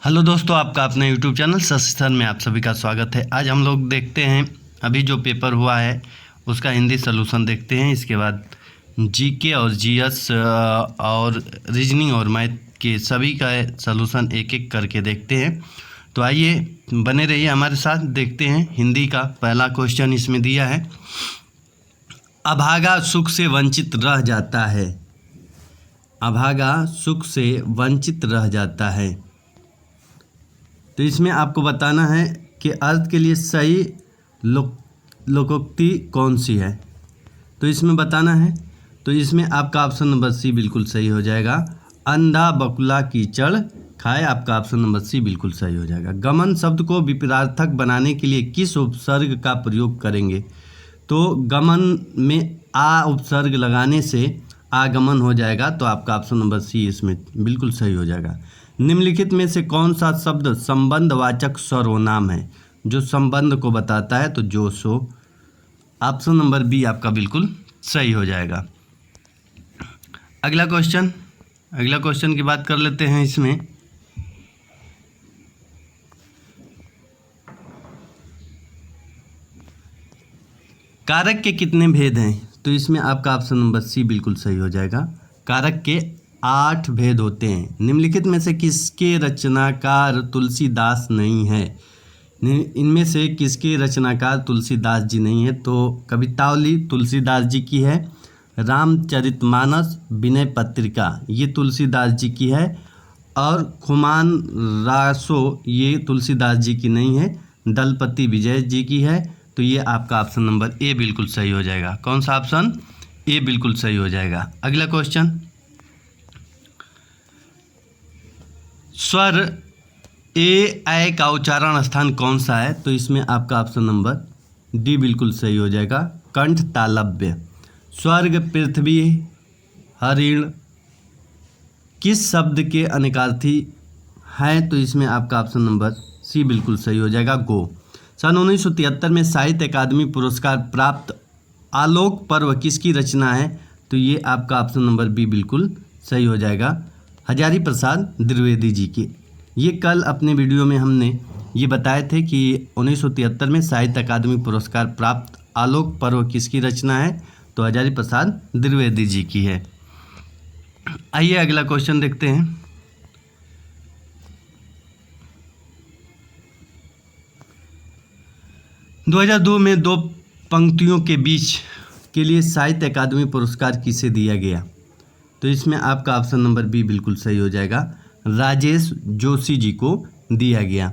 Hello दोस्तों, आपका अपने यूट्यूब चैनल सर में आप सभी का स्वागत है। आज हम लोग देखते हैं अभी जो पेपर हुआ है उसका हिंदी सॉल्यूशन देखते हैं। इसके बाद जीके और जीएस और रीजनिंग और मैथ के सभी का सॉल्यूशन एक एक करके देखते हैं। तो आइए बने रहिए हमारे साथ। देखते हैं हिंदी का पहला क्वेश्चन इसमें दिया है, अभागा सुख से वंचित रह जाता है। अभागा सुख से वंचित रह जाता है। तो इसमें आपको बताना है कि अर्थ के लिए सही लोकोक्ति कौन सी है। तो इसमें बताना है, तो इसमें आपका ऑप्शन नंबर सी बिल्कुल सही हो जाएगा। अंधा बकुला कीचड़ खाए, आपका ऑप्शन नंबर सी बिल्कुल सही हो जाएगा। गमन शब्द को विपरीतार्थक बनाने के लिए किस उपसर्ग का प्रयोग करेंगे। तो गमन में आ उपसर्ग लगाने से आगमन हो जाएगा, तो आपका ऑप्शन नंबर सी इसमें बिल्कुल सही हो जाएगा। निम्नलिखित में से कौन सा शब्द संबंधवाचक सर्वनाम है, जो संबंध को बताता है। तो जो सो, ऑप्शन नंबर बी आपका बिल्कुल सही हो जाएगा। अगला क्वेश्चन की बात कर लेते हैं। इसमें कारक के कितने भेद हैं। तो इसमें आपका ऑप्शन नंबर सी बिल्कुल सही हो जाएगा। कारक के 8 भेद होते हैं। निम्नलिखित में से किसके रचनाकार तुलसीदास नहीं है। इनमें से किसके रचनाकार तुलसीदास जी नहीं है। तो कवितावली तुलसीदास जी की है, रामचरितमानस विनय पत्रिका ये तुलसीदास जी की है, और खुमान रासो ये तुलसीदास जी की नहीं है, दलपति विजय जी की है। तो ये आपका ऑप्शन नंबर ए बिल्कुल सही हो जाएगा। कौन सा ऑप्शन, ए बिल्कुल सही हो जाएगा। अगला क्वेश्चन, स्वर ए का उच्चारण स्थान कौन सा है। तो इसमें आपका ऑप्शन नंबर डी बिल्कुल सही हो जाएगा, कंठ तालव्य। स्वर्ग पृथ्वी हरिण किस शब्द के अनेकार्थी हैं। तो इसमें आपका ऑप्शन नंबर सी बिल्कुल सही हो जाएगा, गो। सन 1973 में साहित्य अकादमी पुरस्कार प्राप्त आलोक पर्व किसकी रचना है। तो ये आपका ऑप्शन नंबर बी बिल्कुल सही हो जाएगा, हजारी प्रसाद द्विवेदी जी की। ये कल अपने वीडियो में हमने ये बताए थे कि 1973 में साहित्य अकादमी पुरस्कार प्राप्त आलोक पर्व किसकी रचना है। तो हजारी प्रसाद द्विवेदी जी की है। आइए अगला क्वेश्चन देखते हैं। दो 2002 में 2 पंक्तियों के बीच के लिए साहित्य अकादमी पुरस्कार किसे दिया गया। तो इसमें आपका ऑप्शन नंबर बी बिल्कुल सही हो जाएगा, राजेश जोशी जी को दिया गया।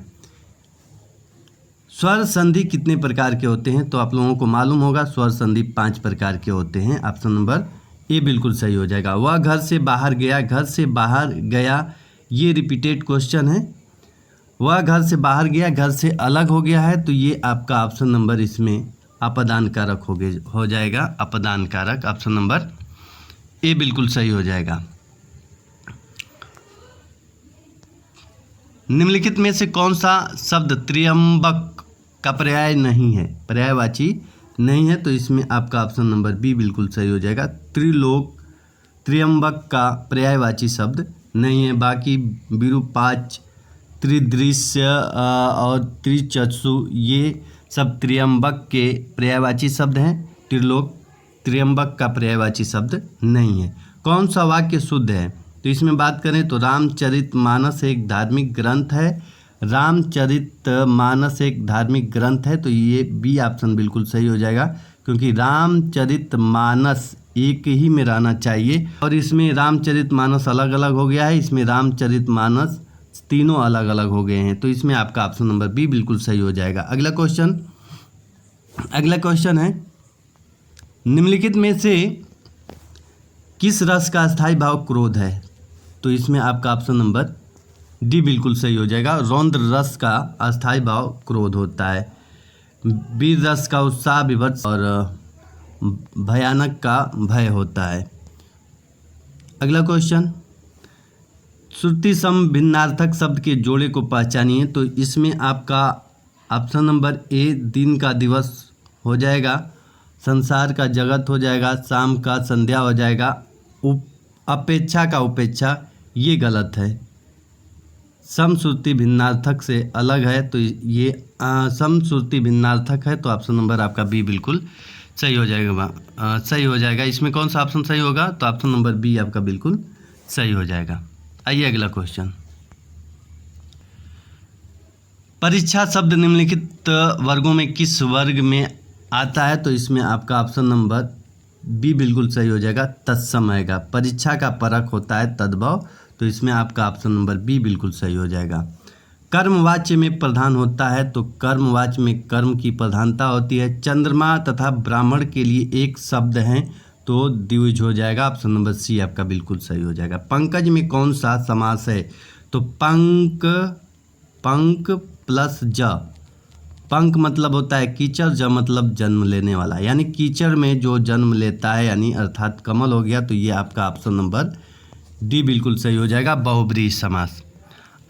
स्वर संधि कितने प्रकार के होते हैं। तो आप लोगों को मालूम होगा, स्वर संधि 5 प्रकार के होते हैं। ऑप्शन नंबर ए बिल्कुल सही हो जाएगा। वह घर से बाहर गया, घर से बाहर गया ये रिपीटेड क्वेश्चन है। वह घर से बाहर गया, घर से अलग हो गया है। तो ये आपका ऑप्शन नंबर इसमें अपदान कारक हो जाएगा, अपदान कारक। ऑप्शन नंबर ए बिल्कुल सही हो जाएगा। निम्नलिखित में से कौन सा शब्द त्र्यंबक का पर्याय नहीं है, पर्यायवाची नहीं है। तो इसमें आपका ऑप्शन नंबर बी बिल्कुल सही हो जाएगा, त्रिलोक त्र्यंबक का पर्यायवाची शब्द नहीं है। बाकी विरूपाच, त्रिदृश्य और त्रिचक्षु ये सब त्र्यंबक के पर्यायवाची शब्द हैं। त्रिलोक त्र्यंबक का पर्यायवाची शब्द नहीं है। कौन सा वाक्य शुद्ध है। तो इसमें बात करें तो रामचरितमानस एक धार्मिक ग्रंथ है। रामचरितमानस एक धार्मिक ग्रंथ है, तो ये बी ऑप्शन बिल्कुल सही हो जाएगा, क्योंकि रामचरितमानस एक ही में रहना चाहिए। और इसमें रामचरितमानस अलग अलग हो गया है, इसमें रामचरितमानस तीनों अलग अलग हो गए हैं। तो इसमें आपका ऑप्शन नंबर बी बिल्कुल सही हो जाएगा। अगला क्वेश्चन है, निम्नलिखित में से किस रस का अस्थायी भाव क्रोध है। तो इसमें आपका ऑप्शन नंबर डी बिल्कुल सही हो जाएगा, रौद्र रस का अस्थायी भाव क्रोध होता है। वीर रस का उत्साह विभत्स और भयानक का भय होता है। अगला क्वेश्चन, श्रुति सम भिन्नार्थक शब्द के जोड़े को पहचानिए। तो इसमें आपका ऑप्शन नंबर ए दिन का दिवस हो जाएगा, संसार का जगत हो जाएगा, शाम का संध्या हो जाएगा, अपेक्षा का उपेक्षा ये गलत है। समश्रुति भिन्नार्थक से अलग है, तो ये समश्रुति भिन्नार्थक है, तो ऑप्शन नंबर आपका बी बिल्कुल सही हो जाएगा। सही हो जाएगा। इसमें कौन सा ऑप्शन सही होगा? तो ऑप्शन नंबर बी आपका बिल्कुल सही हो जाएगा। आइए अगला क्वेश्चन। परीक्षा शब्द निम्नलिखित वर्गों में किस वर्ग में आता है? तो इसमें आपका ऑप्शन नंबर बी बिल्कुल सही हो जाएगा, तत्सम आएगा। परीक्षा का परक होता है तद्भव, तो इसमें आपका ऑप्शन नंबर बी बिल्कुल सही हो जाएगा। कर्मवाच्य में प्रधान होता है, तो कर्मवाच्य में कर्म की प्रधानता होती है। चंद्रमा तथा ब्राह्मण के लिए एक शब्द है, तो द्विज हो जाएगा। ऑप्शन नंबर सी आपका बिल्कुल सही हो जाएगा। पंकज में कौन सा समास है? तो पंक प्लस ज। पंक मतलब होता है कीचड़, ज मतलब जन्म लेने वाला, यानी कीचड़ में जो जन्म लेता है, यानी अर्थात कमल हो गया। तो ये आपका ऑप्शन नंबर डी बिल्कुल सही हो जाएगा, बहुब्रीहि समास।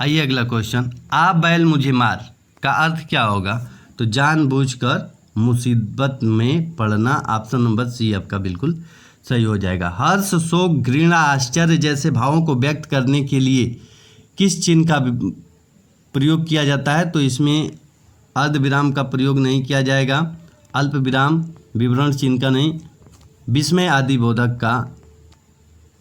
आइए अगला क्वेश्चन। आ बैल मुझे मार का अर्थ क्या होगा? तो जानबूझकर मुसीबत में पड़ना। ऑप्शन नंबर सी आपका बिल्कुल सही हो जाएगा। हर्ष, शोक, घृणा, आश्चर्य जैसे भावों को व्यक्त करने के लिए किस चिन्ह का प्रयोग किया जाता है? तो इसमें अर्ध विराम का प्रयोग नहीं किया जाएगा, अल्प विराम, विवरण चिन्ह का नहीं, विस्मय आदि बोधक का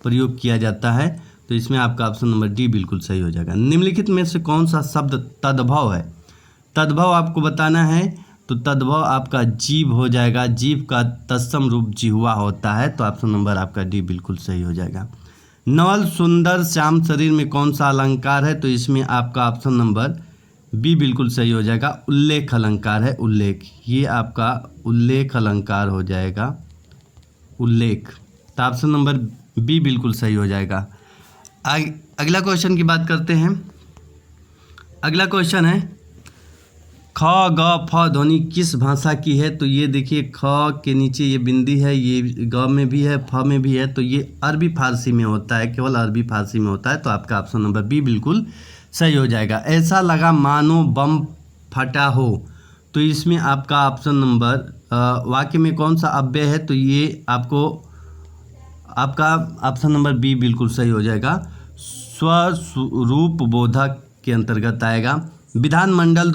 प्रयोग किया जाता है। तो इसमें आपका ऑप्शन नंबर डी बिल्कुल सही हो जाएगा। निम्नलिखित में से कौन सा शब्द तद्भव है? तद्भव आपको बताना है, तो तद्भव आपका जीव हो जाएगा। जीव का तत्सम रूप जिह्वा होता है, तो ऑप्शन नंबर आपका डी बिल्कुल सही हो जाएगा। नवल, सुंदर, श्याम शरीर में कौन सा अलंकार है? तो इसमें आपका ऑप्शन नंबर बी बिल्कुल सही हो जाएगा, उल्लेख अलंकार है। उल्लेख, ये आपका उल्लेख अलंकार हो जाएगा, उल्लेख। तो ऑप्शन नंबर बी बिल्कुल सही हो जाएगा। अगला क्वेश्चन की बात करते हैं। अगला क्वेश्चन है ख ग फ ध्वनि किस भाषा की है? तो ये देखिए, ख के नीचे ये बिंदी है, ये ग में भी है, फ में भी है, तो ये अरबी फारसी में होता है, केवल अरबी फारसी में होता है। तो आपका ऑप्शन नंबर बी बिल्कुल सही हो जाएगा। ऐसा लगा मानो बम फटा हो, तो इसमें आपका ऑप्शन नंबर वाक्य में कौन सा अव्यय है? तो ये आपका ऑप्शन नंबर बी बिल्कुल सही हो जाएगा, स्वरूप बोधक के अंतर्गत आएगा। विधानमंडल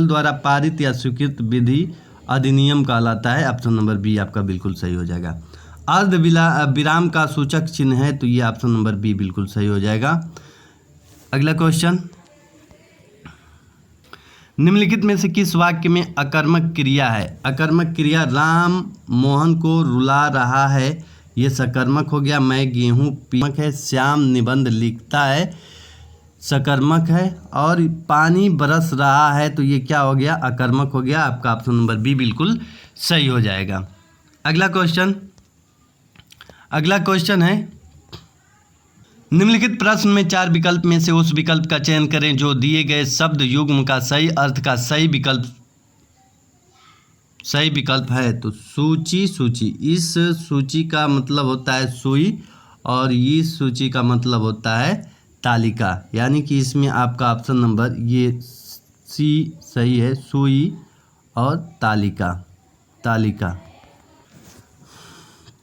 द्वारा पारित या स्वीकृत विधि अधिनियम कहलाता है। ऑप्शन नंबर बी आपका बिल्कुल सही हो जाएगा। अर्ध विराम का सूचक चिन्ह है, तो ये ऑप्शन नंबर बी बिल्कुल सही हो जाएगा। अगला क्वेश्चन, निम्नलिखित में से किस वाक्य में अकर्मक क्रिया है? अकर्मक क्रिया, राम मोहन को रुला रहा है, ये सकर्मक हो गया। मैं गेहूँ पीमक है। श्याम निबंध लिखता है, सकर्मक है। और पानी बरस रहा है, तो ये क्या हो गया? अकर्मक हो गया। आपका ऑप्शन नंबर बी बिल्कुल सही हो जाएगा। अगला क्वेश्चन है, निम्नलिखित प्रश्न में 4 विकल्प में से उस विकल्प का चयन करें जो दिए गए शब्द युग्म का सही अर्थ का सही विकल्प है। तो सूची, इस सूची का मतलब होता है सुई, और इस सूची का मतलब होता है तालिका, यानी कि इसमें आपका ऑप्शन नंबर ये सी सही है, सुई और तालिका।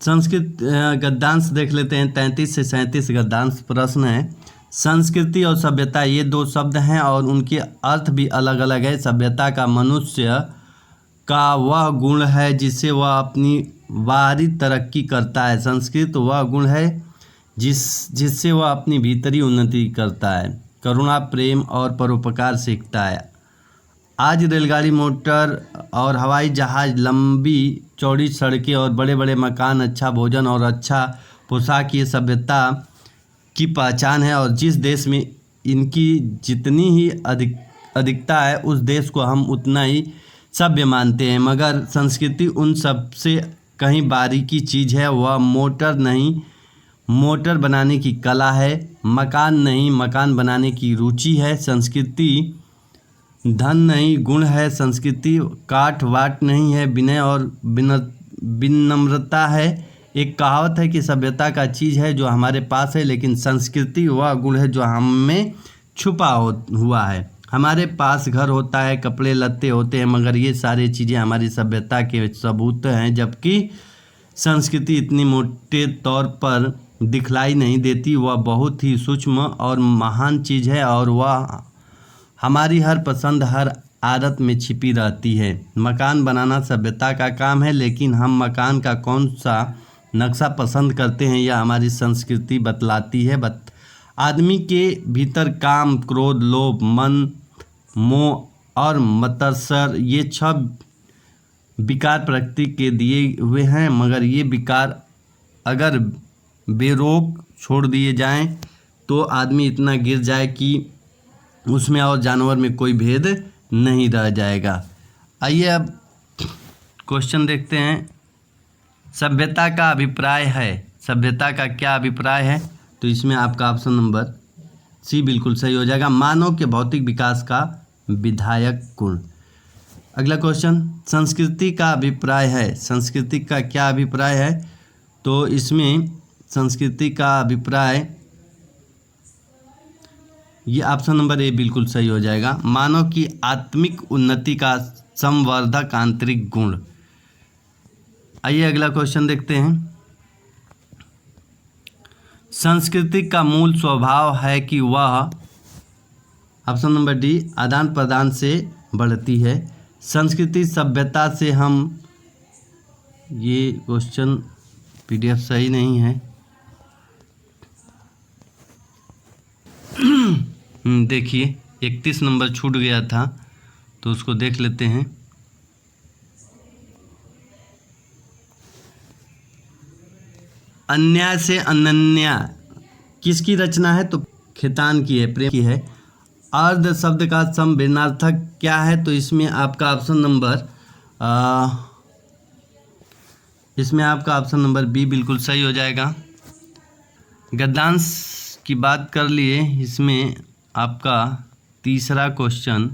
संस्कृत गद्यांश देख लेते हैं। 33 से 37 गद्यांश प्रश्न है। संस्कृति और सभ्यता ये 2 शब्द हैं और उनके अर्थ भी अलग अलग है। सभ्यता का मनुष्य का वह गुण है जिससे वह अपनी बाहरी तरक्की करता है। संस्कृत वह गुण है जिससे वह अपनी भीतरी उन्नति करता है, करुणा, प्रेम और परोपकार सीखता है। आज रेलगाड़ी, मोटर और हवाई जहाज़, लंबी चौड़ी सड़कें और बड़े बड़े मकान, अच्छा भोजन और अच्छा पोशाक ये सभ्यता की पहचान है। और जिस देश में इनकी जितनी ही अधिकता है उस देश को हम उतना ही सभ्य मानते हैं। मगर संस्कृति उन सब से कहीं बारीकी चीज़ है। वह मोटर नहीं, मोटर बनाने की कला है। मकान नहीं, मकान बनाने की रुचि है। संस्कृति धन नहीं, गुण है। संस्कृति काठ वाट नहीं है, विनय और विनम्रता है। एक कहावत है कि सभ्यता का चीज़ है जो हमारे पास है, लेकिन संस्कृति वह गुण है जो हम में छुपा हुआ है। हमारे पास घर होता है, कपड़े लत्ते होते हैं, मगर ये सारी चीज़ें हमारी सभ्यता के सबूत हैं। जबकि संस्कृति इतनी मोटे तौर पर दिखलाई नहीं देती, वह बहुत ही सूक्ष्म और महान चीज़ है और वह हमारी हर पसंद हर आदत में छिपी रहती है। मकान बनाना सभ्यता का काम है, लेकिन हम मकान का कौन सा नक्शा पसंद करते हैं यह हमारी संस्कृति बतलाती है। आदमी के भीतर काम, क्रोध, लोभ, मन, मोह और मत्सर ये 6 विकार प्रकृति के दिए हुए हैं, मगर ये विकार अगर बेरोक छोड़ दिए जाएं तो आदमी इतना गिर जाए कि उसमें और जानवर में कोई भेद नहीं रह जाएगा। आइए अब क्वेश्चन देखते हैं। सभ्यता का अभिप्राय है, सभ्यता का क्या अभिप्राय है? तो इसमें आपका ऑप्शन नंबर सी बिल्कुल सही हो जाएगा, मानव के भौतिक विकास का विधायक गुण। अगला क्वेश्चन, संस्कृति का अभिप्राय है, संस्कृति का क्या अभिप्राय है? तो इसमें संस्कृति का अभिप्राय ये ऑप्शन नंबर ए बिल्कुल सही हो जाएगा, मानव की आत्मिक उन्नति का संवर्धक आंतरिक गुण। आइए अगला क्वेश्चन देखते हैं। संस्कृति का मूल स्वभाव है कि वह, ऑप्शन नंबर डी, आदान प्रदान से बढ़ती है। संस्कृति सभ्यता से हम, ये क्वेश्चन पीडीएफ सही नहीं है। देखिए 31 नंबर छूट गया था तो उसको देख लेते हैं। अन्याय से अनन्या किसकी रचना है? तो खेतान की है, प्रेम की है। अर्ध शब्द का संविनार्थक क्या है? तो इसमें आपका ऑप्शन नंबर बी बिल्कुल सही हो जाएगा। गद्यांश की बात कर लिए, इसमें आपका तीसरा क्वेश्चन,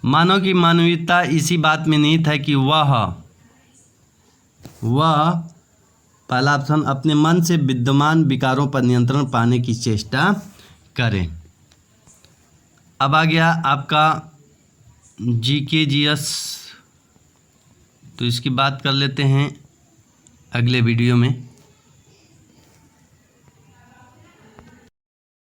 मानव की मानवीयता इसी बात में निहित है कि वह पहला ऑप्शन अपने मन से विद्यमान विकारों पर नियंत्रण पाने की चेष्टा करें। अब आ गया आपका जीके जीएस, तो इसकी बात कर लेते हैं अगले वीडियो में।